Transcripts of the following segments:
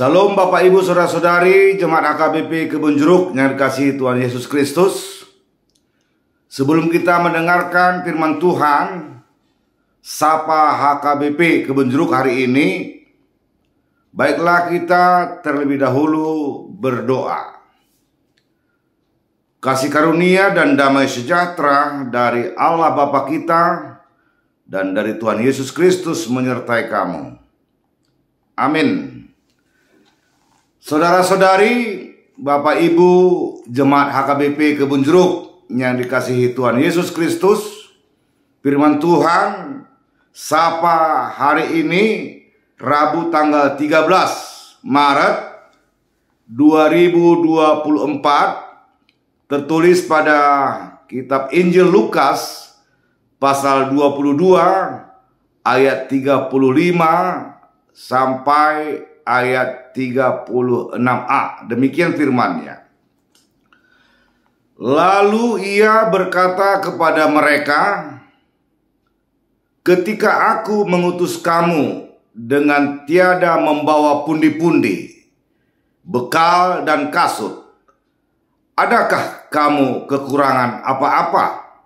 Salam Bapak Ibu Saudara-saudari Jemaat HKBP Kebun Jeruk yang dikasihi Tuhan Yesus Kristus. Sebelum kita mendengarkan firman Tuhan, Sapa HKBP Kebun Jeruk hari ini, baiklah kita terlebih dahulu berdoa. Kasih karunia dan damai sejahtera dari Allah Bapa kita dan dari Tuhan Yesus Kristus menyertai kamu. Amin. Saudara-saudari, Bapak Ibu Jemaat HKBP Kebun Jeruk yang dikasihi Tuhan Yesus Kristus, firman Tuhan Sapa hari ini Rabu tanggal 13 Maret 2024 tertulis pada kitab Injil Lukas pasal 22 ayat 35 sampai ayat 36a. Demikian firman-Nya. Lalu ia berkata kepada mereka, ketika aku mengutus kamu dengan tiada membawa pundi-pundi, bekal dan kasut, adakah kamu kekurangan apa-apa?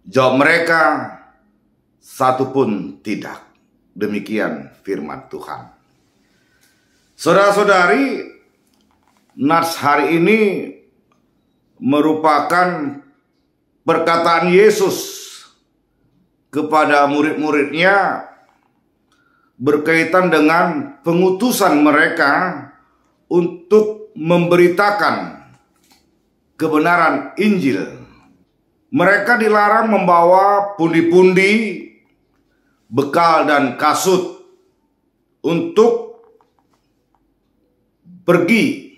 Jawab mereka, satu pun tidak. Demikian firman Tuhan. Saudara-saudari, nats hari ini merupakan perkataan Yesus kepada murid-muridnya berkaitan dengan pengutusan mereka untuk memberitakan kebenaran Injil. Mereka dilarang membawa pundi-pundi, bekal dan kasut untuk pergi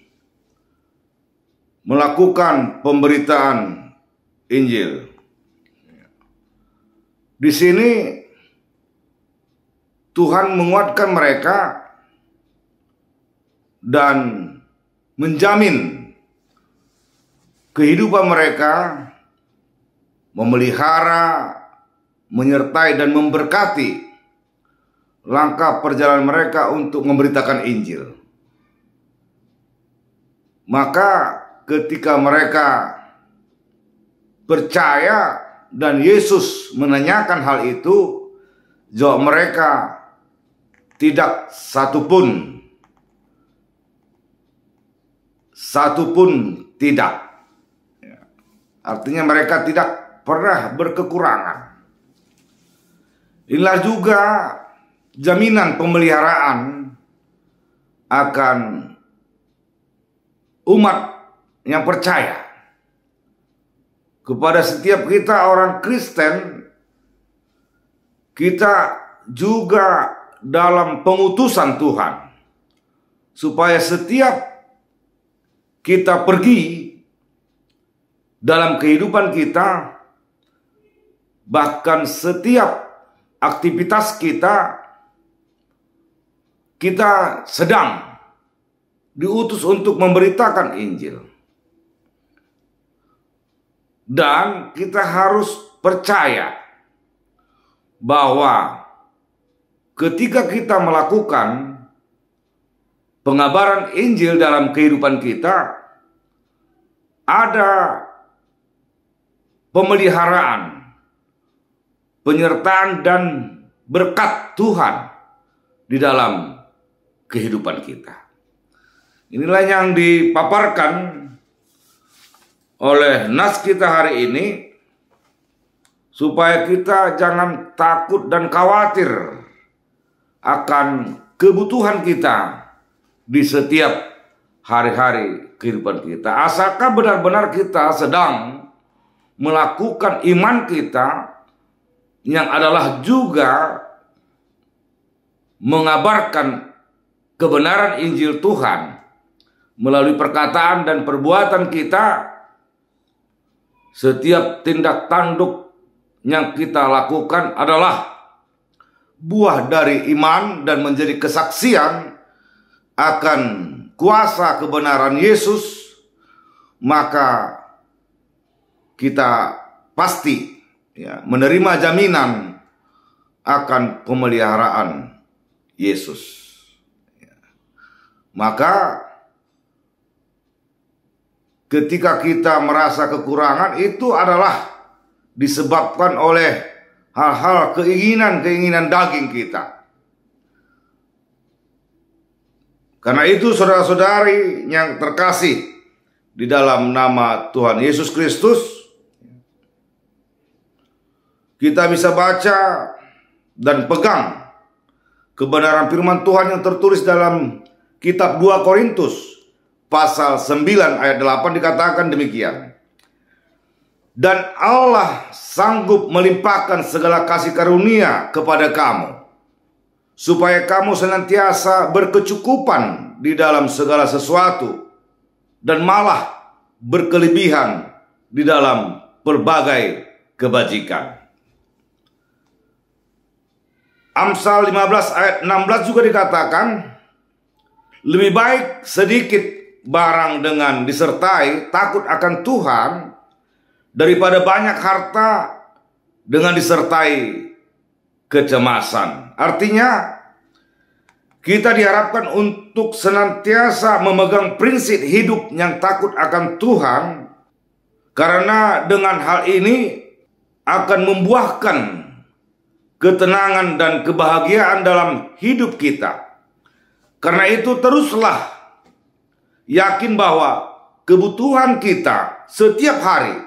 melakukan pemberitaan Injil. Di sini Tuhan menguatkan mereka dan menjamin kehidupan mereka, memelihara, menyertai dan memberkati langkah perjalanan mereka untuk memberitakan Injil. Maka ketika mereka percaya dan Yesus menanyakan hal itu, jawab mereka, tidak satupun tidak. Artinya mereka tidak pernah berkekurangan. Inilah juga jaminan pemeliharaan akan umat yang percaya. Kepada setiap kita orang Kristen, kita juga dalam pengutusan Tuhan, supaya setiap kita pergi dalam kehidupan kita, bahkan setiap aktivitas kita sedang diutus untuk memberitakan Injil. Dan kita harus percaya bahwa ketika kita melakukan pengabaran Injil dalam kehidupan kita, ada pemeliharaan, penyertaan dan berkat Tuhan di dalam kehidupan kita. Inilah yang dipaparkan oleh nas kita hari ini, supaya kita jangan takut dan khawatir akan kebutuhan kita di setiap hari-hari kehidupan kita. Asalkan benar-benar kita sedang melakukan iman kita yang adalah juga mengabarkan kebenaran Injil Tuhan melalui perkataan dan perbuatan kita. Setiap tindak tanduk yang kita lakukan adalah buah dari iman dan menjadi kesaksian akan kuasa kebenaran Yesus. Maka kita pasti menerima jaminan akan pemeliharaan Yesus. Maka ketika kita merasa kekurangan, itu adalah disebabkan oleh hal-hal keinginan daging kita. Karena itu saudara-saudari yang terkasih di dalam nama Tuhan Yesus Kristus, kita bisa baca dan pegang kebenaran firman Tuhan yang tertulis dalam kitab 2 Korintus pasal 9 ayat 8 dikatakan demikian. Dan Allah sanggup melimpahkan segala kasih karunia kepada kamu, supaya kamu senantiasa berkecukupan di dalam segala sesuatu, dan malah berkelebihan di dalam berbagai kebajikan. Amsal 15 ayat 16 juga dikatakan, lebih baik sedikit barang dengan disertai takut akan Tuhan daripada banyak harta dengan disertai kecemasan. Artinya, kita diharapkan untuk senantiasa memegang prinsip hidup yang takut akan Tuhan, karena dengan hal ini akan membuahkan ketenangan dan kebahagiaan dalam hidup kita. Karena itu teruslah yakin bahwa kebutuhan kita setiap hari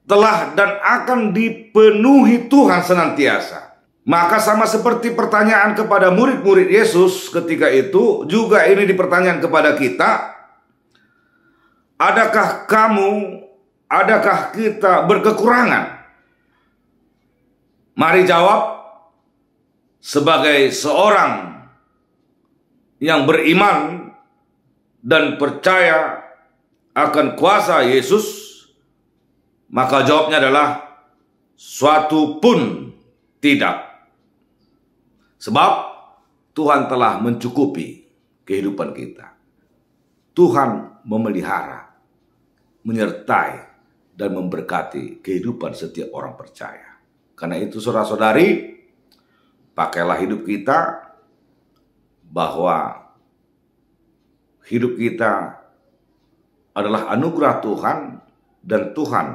telah dan akan dipenuhi Tuhan senantiasa. Maka sama seperti pertanyaan kepada murid-murid Yesus ketika itu, juga ini dipertanyakan kepada kita. Adakah kita berkekurangan? Mari jawab sebagai seorang yang beriman dan percaya akan kuasa Yesus, maka jawabnya adalah suatu pun tidak. Sebab Tuhan telah mencukupi kehidupan kita. Tuhan memelihara, menyertai, dan memberkati kehidupan setiap orang percaya. Karena itu saudara-saudari, pakailah hidup kita bahwa hidup kita adalah anugerah Tuhan, dan Tuhan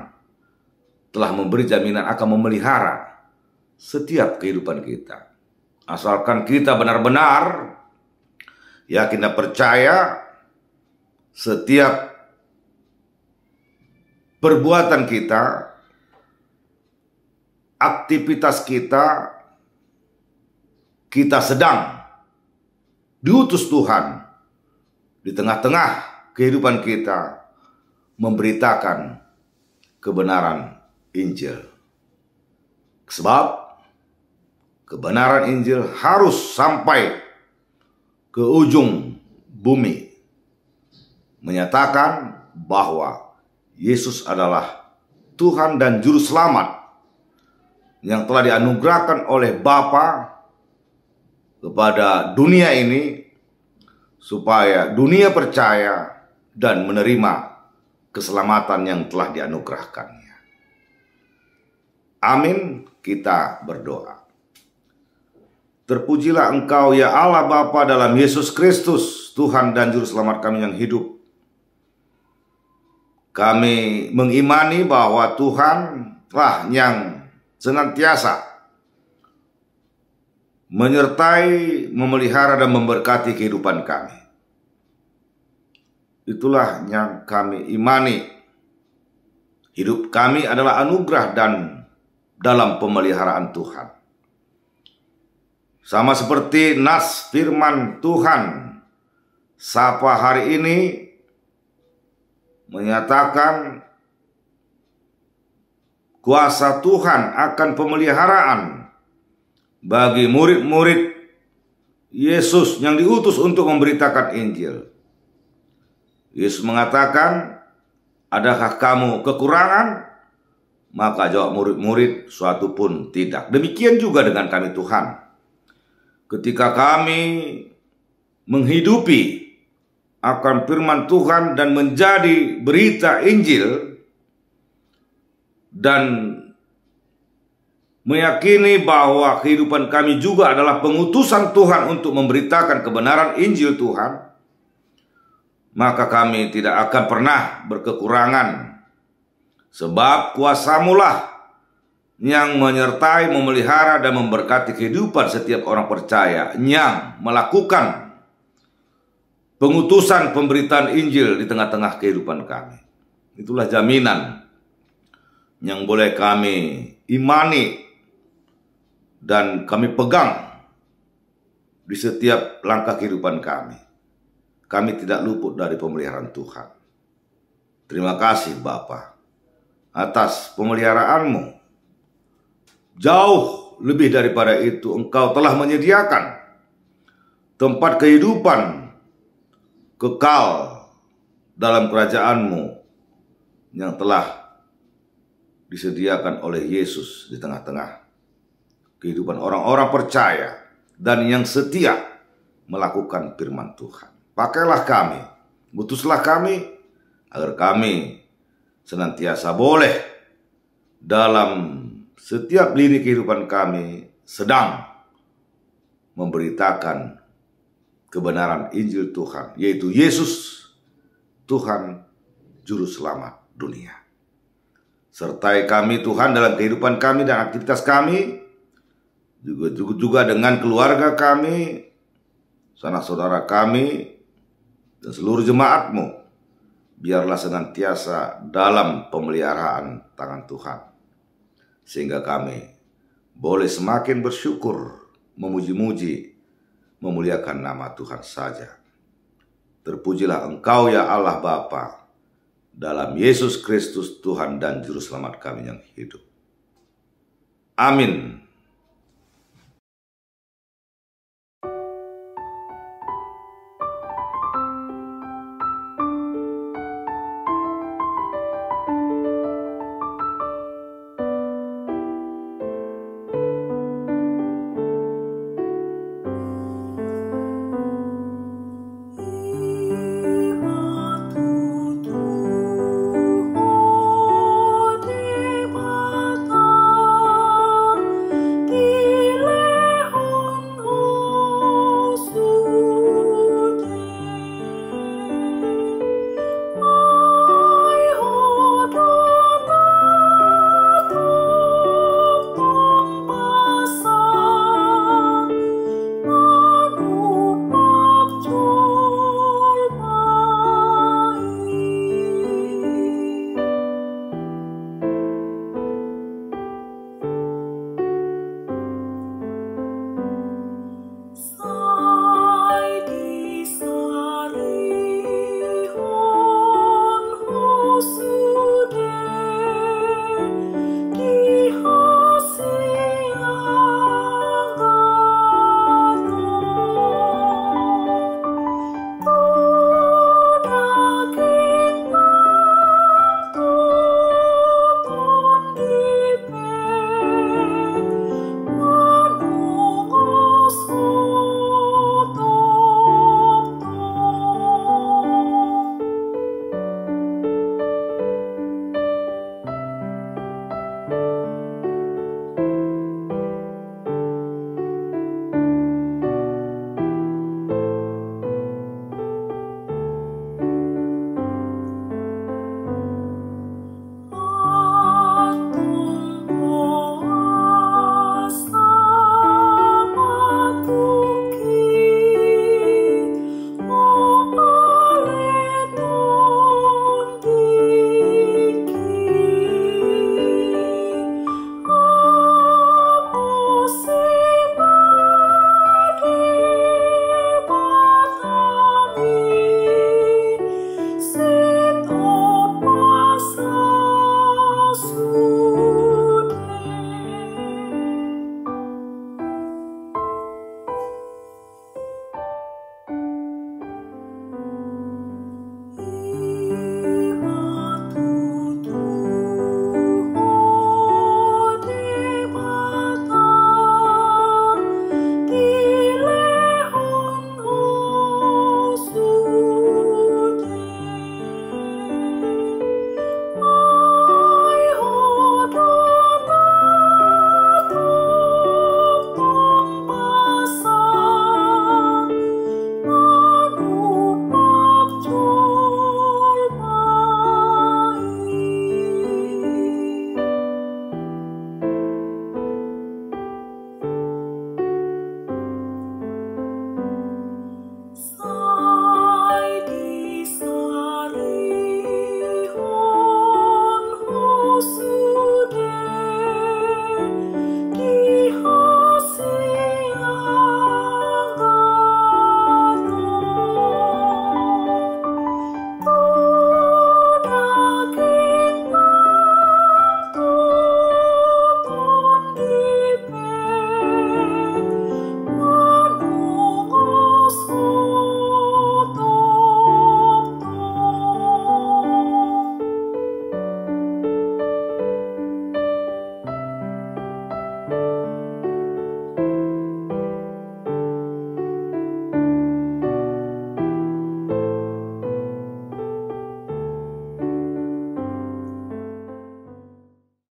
telah memberi jaminan akan memelihara setiap kehidupan kita. Asalkan kita benar-benar yakin dan percaya setiap perbuatan kita, aktivitas kita, kita sedang diutus Tuhan di tengah-tengah kehidupan kita memberitakan kebenaran Injil. Sebab kebenaran Injil harus sampai ke ujung bumi, menyatakan bahwa Yesus adalah Tuhan dan Juru Selamat yang telah dianugerahkan oleh Bapa kepada dunia ini, supaya dunia percaya dan menerima keselamatan yang telah dianugerahkannya. Amin. Kita berdoa. Terpujilah Engkau ya Allah Bapa dalam Yesus Kristus, Tuhan dan Juru Selamat kami yang hidup. Kami mengimani bahwa Tuhanlah yang senantiasa menyertai, memelihara, dan memberkati kehidupan kami. Itulah yang kami imani. Hidup kami adalah anugerah dan dalam pemeliharaan Tuhan. Sama seperti nas firman Tuhan Sapa hari ini menyatakan kuasa Tuhan akan pemeliharaan bagi murid-murid Yesus yang diutus untuk memberitakan Injil. Yesus mengatakan, adakah kamu kekurangan? Maka jawab murid-murid, suatu pun tidak. Demikian juga dengan kami Tuhan. Ketika kami menghidupi akan firman Tuhan dan menjadi berita Injil dan meyakini bahwa kehidupan kami juga adalah pengutusan Tuhan untuk memberitakan kebenaran Injil Tuhan, maka kami tidak akan pernah berkekurangan. Sebab kuasa-Mu-lah yang menyertai, memelihara, dan memberkati kehidupan setiap orang percaya yang melakukan pengutusan pemberitaan Injil di tengah-tengah kehidupan kami. Itulah jaminan yang boleh kami imani dan kami pegang di setiap langkah kehidupan kami. Kami tidak luput dari pemeliharaan Tuhan. Terima kasih Bapa atas pemeliharaan-Mu. Jauh lebih daripada itu, Engkau telah menyediakan tempat kehidupan kekal dalam kerajaan-Mu yang telah disediakan oleh Yesus di tengah-tengah kehidupan orang-orang percaya dan yang setia melakukan firman Tuhan. Pakailah kami, utuslah kami, agar kami senantiasa boleh dalam setiap lini kehidupan kami sedang memberitakan kebenaran Injil Tuhan, yaitu Yesus, Tuhan Juru Selamat dunia. Sertai kami Tuhan dalam kehidupan kami dan aktivitas kami, juga dengan keluarga kami, sanak saudara kami, dan seluruh jemaat-Mu. Biarlah senantiasa dalam pemeliharaan tangan Tuhan, sehingga kami boleh semakin bersyukur, memuji-muji, memuliakan nama Tuhan saja. Terpujilah Engkau ya Allah Bapa, dalam Yesus Kristus Tuhan dan Juru Selamat kami yang hidup. Amin.